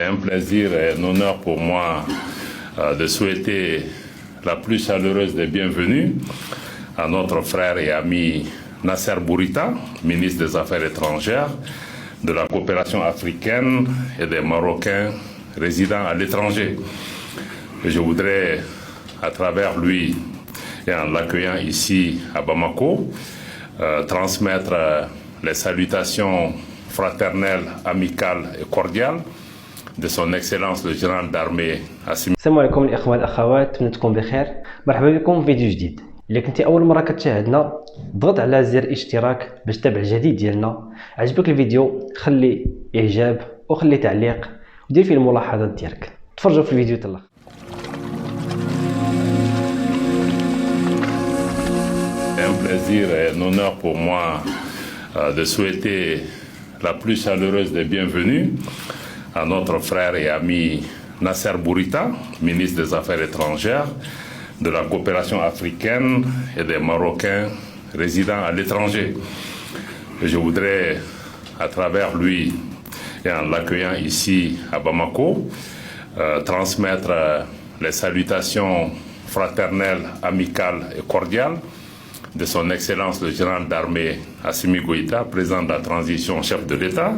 C'est un plaisir et un honneur pour moi de souhaiter la plus chaleureuse des bienvenues à notre frère et ami Nasser Bourita, ministre des Affaires étrangères, de la coopération africaine et des Marocains résidant à l'étranger. Je voudrais, à travers lui et en l'accueillant ici à Bamako, transmettre les salutations fraternelles, amicales et cordiales de son Excellence le général d'armée Assimi. السلام عليكم الاخوه والاخوات، نتمنى تكونوا بخير. مرحبا بكم في فيديو جديد. الا كنتي اول مره كتشاهدنا ضغط على زر اشتراك باش تتابع الجديد ديالنا. عجبك الفيديو خلي اعجاب وخلي تعليق ودير فيه الملاحظات ديالك. تفرجوا في الفيديو تلا. C'est un plaisir et un honneur pour moi de souhaiter la plus chaleureuse des bienvenues à notre frère et ami Nasser Bourita, ministre des Affaires étrangères, de la coopération africaine et des Marocains résidant à l'étranger. Je voudrais, à travers lui et en l'accueillant ici à Bamako, transmettre les salutations fraternelles, amicales et cordiales de son Excellence le général d'armée Assimi Goïta, président de la transition, chef de l'État,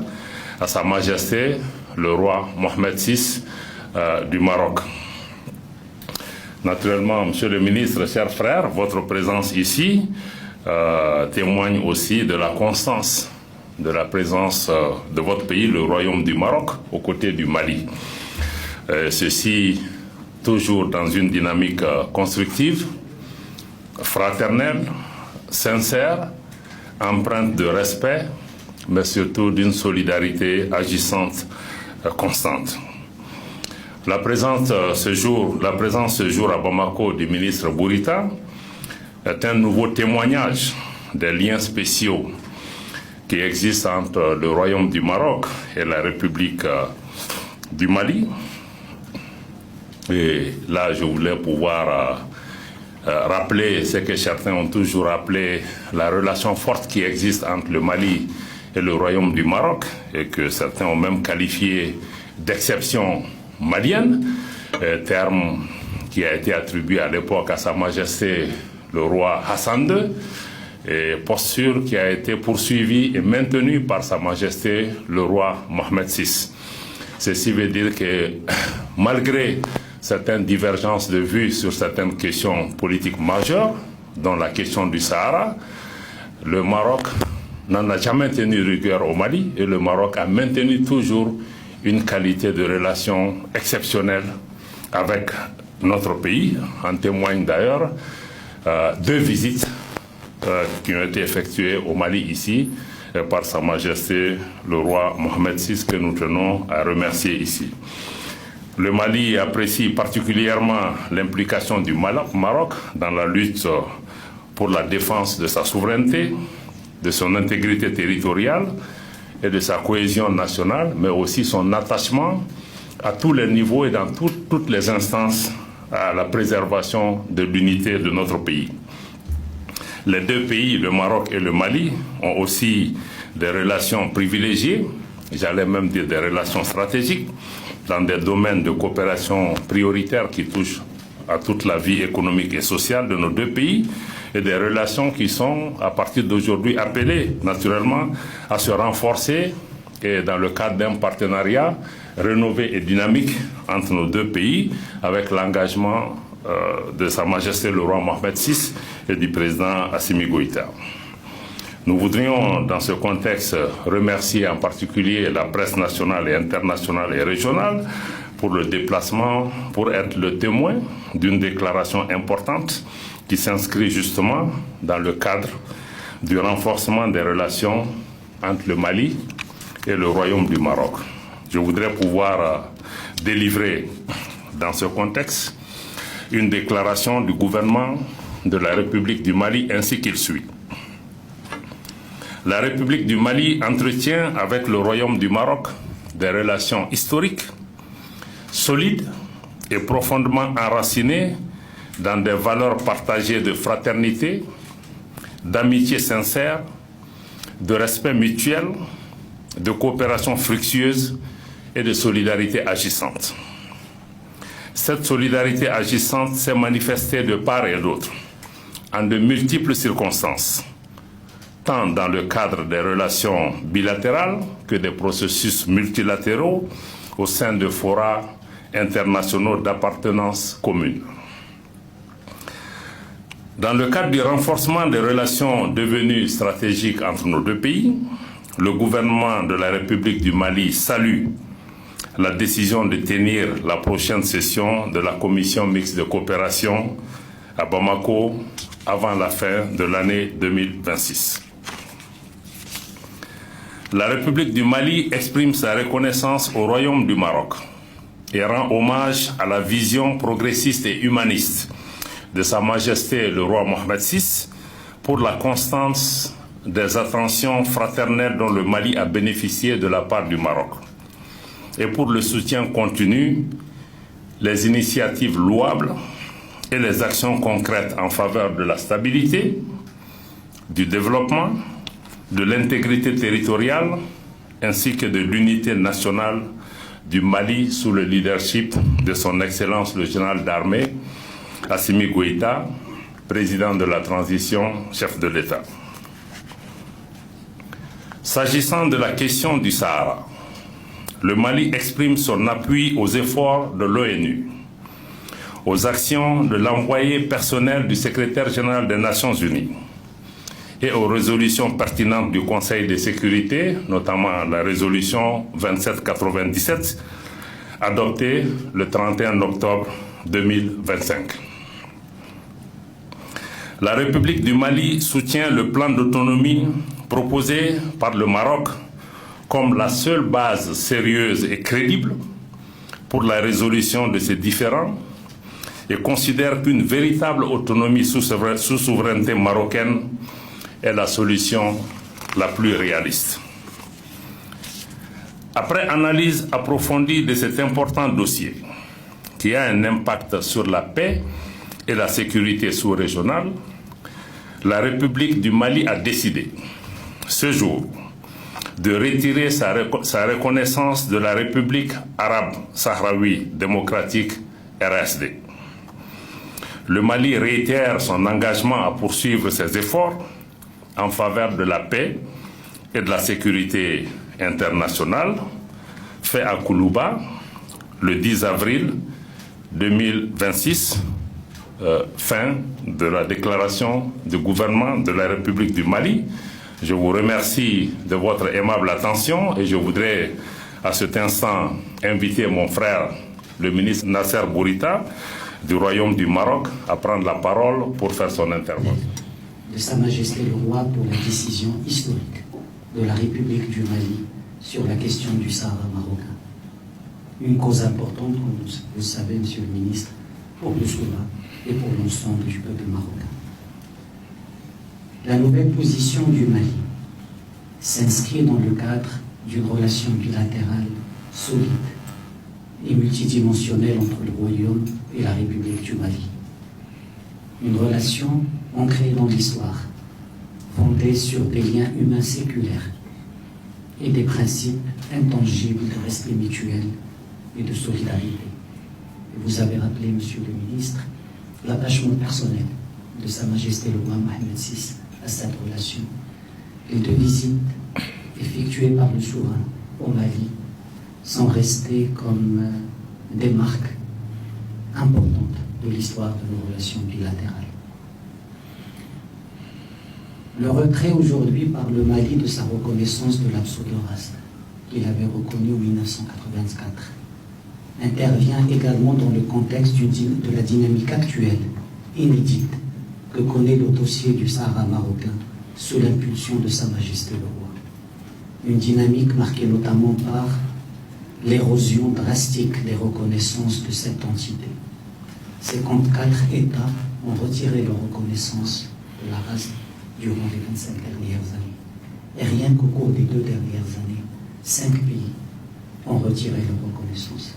à Sa Majesté le roi Mohamed VI du Maroc. Naturellement, Monsieur le ministre, chers frères, votre présence ici témoigne aussi de la constance de la présence de votre pays, le Royaume du Maroc, aux côtés du Mali. Ceci toujours dans une dynamique constructive, fraternelle, sincère, empreinte de respect, mais surtout d'une solidarité agissante constante. La présence ce jour à Bamako du ministre Bourita est un nouveau témoignage des liens spéciaux qui existent entre le Royaume du Maroc et la République du Mali. Et là, je voulais pouvoir rappeler ce que certains ont toujours appelé la relation forte qui existe entre le Mali et le Royaume du Maroc, et que certains ont même qualifié d'exception malienne, terme qui a été attribué à l'époque à Sa Majesté le roi Hassan II, et posture qui a été poursuivie et maintenue par Sa Majesté le roi Mohamed VI. Ceci veut dire que malgré certaines divergences de vues sur certaines questions politiques majeures, dont la question du Sahara, le Maroc n'en a jamais tenu rigueur au Mali, et le Maroc a maintenu toujours une qualité de relation exceptionnelle avec notre pays. En témoignent d'ailleurs deux visites qui ont été effectuées au Mali ici par Sa Majesté le roi Mohamed VI, que nous tenons à remercier ici. Le Mali apprécie particulièrement l'implication du Maroc dans la lutte pour la défense de sa souveraineté, de son intégrité territoriale et de sa cohésion nationale, mais aussi son attachement à tous les niveaux et dans toutes les instances à la préservation de l'unité de notre pays. Les deux pays, le Maroc et le Mali, ont aussi des relations privilégiées, j'allais même dire des relations stratégiques, dans des domaines de coopération prioritaires qui touchent à toute la vie économique et sociale de nos deux pays, et des relations qui sont, à partir d'aujourd'hui, appelées naturellement à se renforcer, et dans le cadre d'un partenariat rénové et dynamique entre nos deux pays, avec l'engagement de Sa Majesté le roi Mohamed VI et du président Assimi Goïta. Nous voudrions, dans ce contexte, remercier en particulier la presse nationale et internationale et régionale pour le déplacement, pour être le témoin d'une déclaration importante qui s'inscrit justement dans le cadre du renforcement des relations entre le Mali et le Royaume du Maroc. Je voudrais pouvoir délivrer dans ce contexte une déclaration du gouvernement de la République du Mali ainsi qu'il suit. La République du Mali entretient avec le Royaume du Maroc des relations historiques, solides et profondément enracinées dans des valeurs partagées de fraternité, d'amitié sincère, de respect mutuel, de coopération fructueuse et de solidarité agissante. Cette solidarité agissante s'est manifestée de part et d'autre, en de multiples circonstances, tant dans le cadre des relations bilatérales que des processus multilatéraux au sein de forats internationaux d'appartenance commune. Dans le cadre du renforcement des relations devenues stratégiques entre nos deux pays, le gouvernement de la République du Mali salue la décision de tenir la prochaine session de la Commission mixte de coopération à Bamako avant la fin de l'année 2026. La République du Mali exprime sa reconnaissance au Royaume du Maroc et rend hommage à la vision progressiste et humaniste de Sa Majesté le roi Mohamed VI pour la constance des attentions fraternelles dont le Mali a bénéficié de la part du Maroc et pour le soutien continu, les initiatives louables et les actions concrètes en faveur de la stabilité, du développement, de l'intégrité territoriale ainsi que de l'unité nationale du Mali sous le leadership de son Excellence le général d'armée Assimi Goïta, président de la transition, chef de l'État. S'agissant de la question du Sahara, le Mali exprime son appui aux efforts de l'ONU, aux actions de l'envoyé personnel du secrétaire général des Nations Unies et aux résolutions pertinentes du Conseil de sécurité, notamment la résolution 2797, adoptée le 31 octobre 2025. La République du Mali soutient le plan d'autonomie proposé par le Maroc comme la seule base sérieuse et crédible pour la résolution de ces différends et considère qu'une véritable autonomie sous souveraineté marocaine est la solution la plus réaliste. Après analyse approfondie de cet important dossier, qui a un impact sur la paix et la sécurité sous-régionale, la République du Mali a décidé, ce jour, de retirer sa reconnaissance de la République arabe sahraoui démocratique RSD. Le Mali réitère son engagement à poursuivre ses efforts en faveur de la paix et de la sécurité internationale, fait à Koulouba le 10 avril 2026, fin de la déclaration du gouvernement de la République du Mali. Je vous remercie de votre aimable attention et je voudrais à cet instant inviter mon frère, le ministre Nasser Bourita, du Royaume du Maroc, à prendre la parole pour faire son intervention. De Sa Majesté le Roi pour la décision historique de la République du Mali sur la question du Sahara marocain. Une cause importante, comme vous le savez, Monsieur le Ministre, pour le Soudan et pour l'ensemble du peuple marocain. La nouvelle position du Mali s'inscrit dans le cadre d'une relation bilatérale solide et multidimensionnelle entre le Royaume et la République du Mali. Une relation ancrée dans l'histoire, fondée sur des liens humains séculaires et des principes intangibles de respect mutuel et de solidarité. Et vous avez rappelé, Monsieur le Ministre, l'attachement personnel de Sa Majesté le Roi Mohamed VI à cette relation. Les deux visites effectuées par le souverain au Mali sont restées comme des marques importantes de l'histoire de nos relations bilatérales. Le retrait aujourd'hui par le Mali de sa reconnaissance de l'Absodorastre, qu'il avait reconnu en 1984, intervient également dans le contexte de la dynamique actuelle, inédite, que connaît le dossier du Sahara marocain sous l'impulsion de Sa Majesté le Roi. Une dynamique marquée notamment par l'érosion drastique des reconnaissances de cette entité. 54 États ont retiré leur reconnaissance de la race durant les 25 dernières années. Et rien qu'au cours des 2 dernières années, 5 pays ont retiré leur reconnaissance.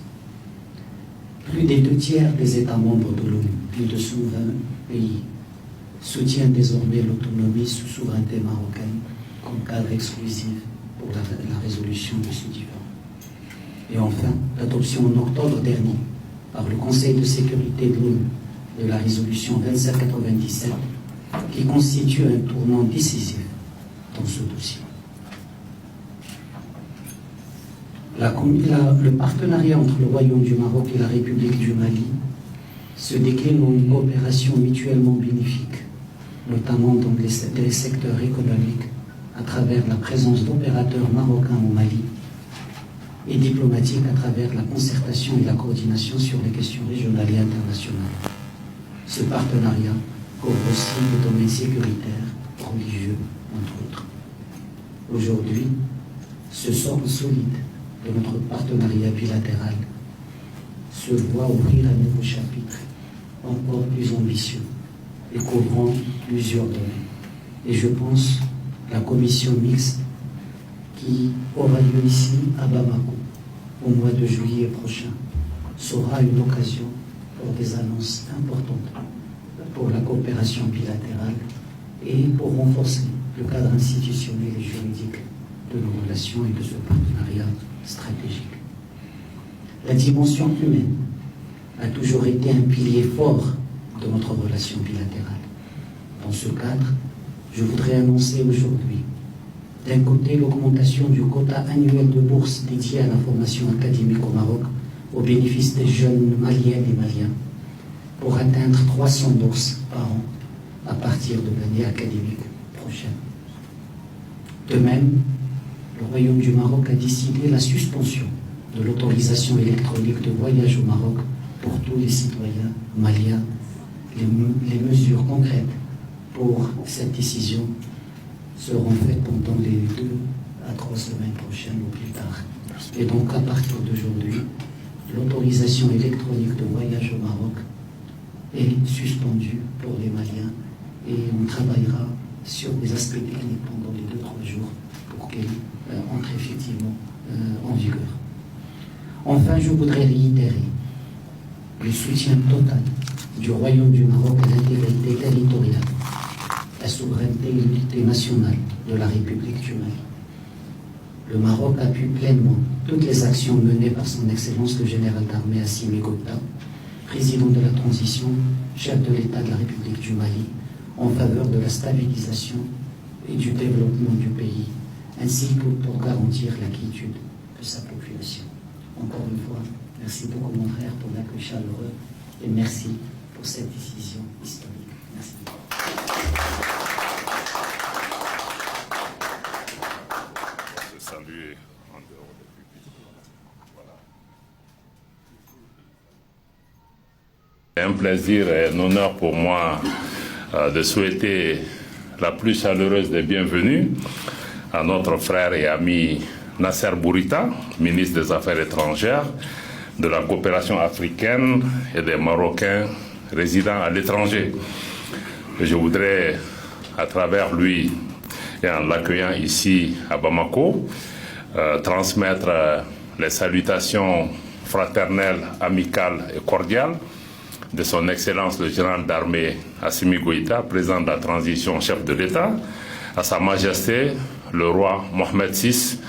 Plus des 2 tiers des États membres de l'ONU, plus de 120 pays, soutiennent désormais l'autonomie sous souveraineté marocaine comme cadre exclusif pour la résolution de ce différend. Et enfin, l'adoption en octobre dernier par le Conseil de sécurité de l'ONU de la résolution 2797 qui constitue un tournant décisif dans ce dossier. Le partenariat entre le Royaume du Maroc et la République du Mali se décline en une coopération mutuellement bénéfique, notamment dans les secteurs économiques, à travers la présence d'opérateurs marocains au Mali, et diplomatique à travers la concertation et la coordination sur les questions régionales et internationales. Ce partenariat couvre aussi les domaines sécuritaires, religieux, entre autres. Aujourd'hui, ce socle solide de notre partenariat bilatéral se voit ouvrir un nouveau chapitre encore plus ambitieux et couvrant plusieurs domaines. Et je pense la commission mixte qui aura lieu ici à Bamako au mois de juillet prochain sera une occasion pour des annonces importantes pour la coopération bilatérale et pour renforcer le cadre institutionnel et juridique de nos relations et de ce partenariat stratégique. La dimension humaine a toujours été un pilier fort de notre relation bilatérale. Dans ce cadre, je voudrais annoncer aujourd'hui, d'un côté, l'augmentation du quota annuel de bourses dédié à la formation académique au Maroc au bénéfice des jeunes maliennes et maliens pour atteindre 300 bourses par an à partir de l'année académique prochaine. De même, le Royaume du Maroc a décidé la suspension de l'autorisation électronique de voyage au Maroc pour tous les citoyens maliens. Les mesures concrètes pour cette décision seront faites pendant les 2 à 3 semaines prochaines ou plus tard. Et donc, à partir d'aujourd'hui, l'autorisation électronique de voyage au Maroc est suspendue pour les Maliens et on travaillera sur des aspects techniques pendant les 2-3 jours pour qu'elle entre effectivement en vigueur. Enfin, je voudrais réitérer le soutien total du Royaume du Maroc à l'intégrité territoriale, la souveraineté et l'unité nationale de la République du Mali. Le Maroc appuie pleinement toutes les actions menées par son Excellence le général d'armée Assimi Goïta, président de la transition, chef de l'État de la République du Mali, en faveur de la stabilisation et du développement du pays, ainsi que pour garantir la quiétude de sa population. Encore une fois, merci beaucoup mon frère pour l'accueil chaleureux et merci pour cette décision historique. Merci. Saluer en dehors du public. Voilà. C'est un plaisir et un honneur pour moi de souhaiter la plus chaleureuse des bienvenues à notre frère et ami Nasser Bourita, ministre des Affaires étrangères, de la coopération africaine et des Marocains résidant à l'étranger. Je voudrais, à travers lui et en l'accueillant ici à Bamako, transmettre les salutations fraternelles, amicales et cordiales de son Excellence le général d'armée Assimi Goïta, président de la transition, chef de l'État, à Sa Majesté le roi Mohamed VI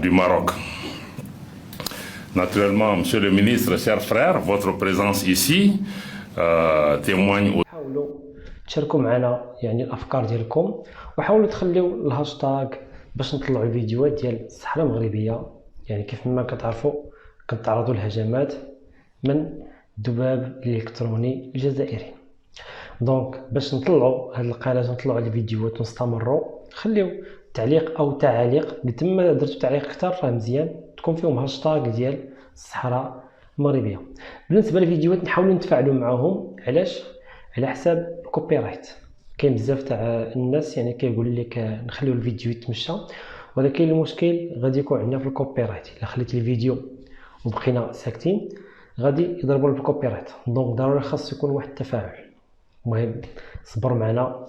du Maroc. Naturellement, Monsieur le ministre, chers frères, votre présence ici témoigne. حاولوا تشاركوا معنا يعني الافكار ديالكم وحاولوا تخليو الهاشتاغ باش نطلعوا الفيديوهات ديال الصحراء المغربيه. يعني كيف ما كتعرفوا كنتعرضوا لهجمات من الذباب الالكتروني الجزائري. دونك باش نطلعوا هاد القناه ونطلعوا على الفيديوهات ونستمروا خليو تعليق او تعاليق قد ما درتوا تعليق اكثر راه مزيان تكون فيهم هاشتاغ ديال الصحراء المغربيه. بالنسبه للفيديوهات نحاولوا نتفاعلوا معهم. علاش؟ على حساب الكوبي رايت. كاين بزاف تاع الناس يعني كيقول لك نخليو الفيديو يتمشى ولكن المشكل غادي يكون عندنا في الكوبي رايت. الا خليت الفيديو وبقينا ساكتين غادي يضربوا الكوبي رايت. دونك ضروري خاص يكون واحد التفاعل. المهم صبر معنا.